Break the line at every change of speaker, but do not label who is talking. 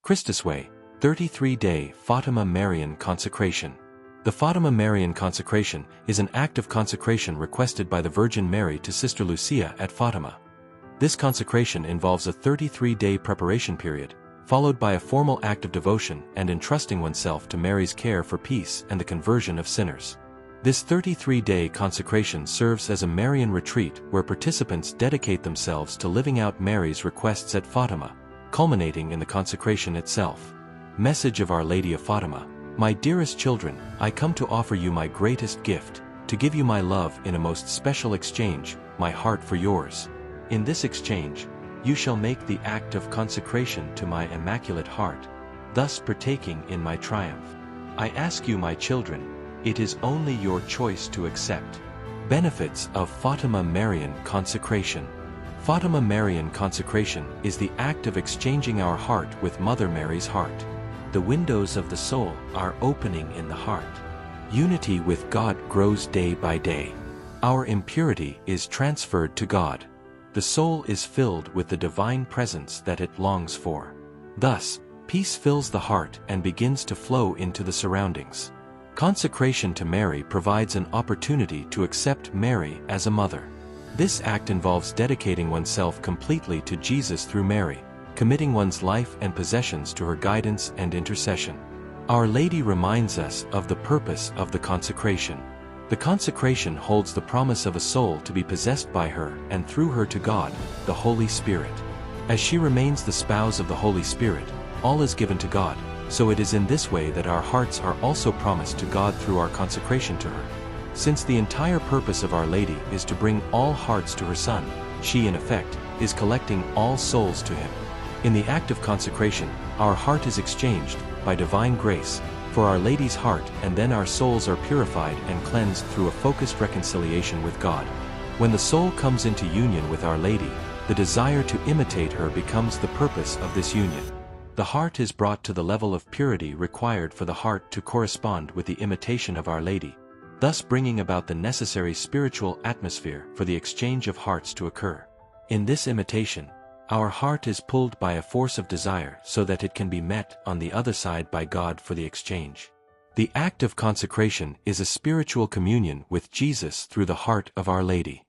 ChristusWay, 33-day Fatima Marian consecration. The Fatima Marian consecration is an act of consecration requested by the Virgin Mary to Sister Lucia at Fatima. This consecration involves a 33-day preparation period, followed by a formal act of devotion and entrusting oneself to Mary's care for peace and the conversion of sinners. This 33-day consecration serves as a Marian retreat where participants dedicate themselves to living out Mary's requests at Fatima, culminating in the consecration itself. Message of Our Lady of Fatima. My dearest children, I come to offer you my greatest gift, to give you my love in a most special exchange, my heart for yours. In this exchange, you shall make the act of consecration to my Immaculate Heart, thus partaking in my triumph. I ask you, my children, it is only your choice to accept. Benefits of Fatima Marian consecration. Fatima Marian consecration is the act of exchanging our heart with Mother Mary's heart. The windows of the soul are opening in the heart. Unity with God grows day by day. Our impurity is transferred to God. The soul is filled with the divine presence that it longs for. Thus, peace fills the heart and begins to flow into the surroundings. Consecration to Mary provides an opportunity to accept Mary as a mother. This act involves dedicating oneself completely to Jesus through Mary, committing one's life and possessions to her guidance and intercession. Our Lady reminds us of the purpose of the consecration. The consecration holds the promise of a soul to be possessed by her and through her to God, the Holy Spirit. As she remains the spouse of the Holy Spirit, all is given to God, so it is in this way that our hearts are also promised to God through our consecration to her. Since the entire purpose of Our Lady is to bring all hearts to her Son, she in effect is collecting all souls to him. In the act of consecration, our heart is exchanged, by divine grace, for Our Lady's heart, and then our souls are purified and cleansed through a focused reconciliation with God. When the soul comes into union with Our Lady, the desire to imitate her becomes the purpose of this union. The heart is brought to the level of purity required for the heart to correspond with the imitation of Our Lady, thus bringing about the necessary spiritual atmosphere for the exchange of hearts to occur. In this imitation, our heart is pulled by a force of desire so that it can be met on the other side by God for the exchange. The act of consecration is a spiritual communion with Jesus through the heart of Our Lady.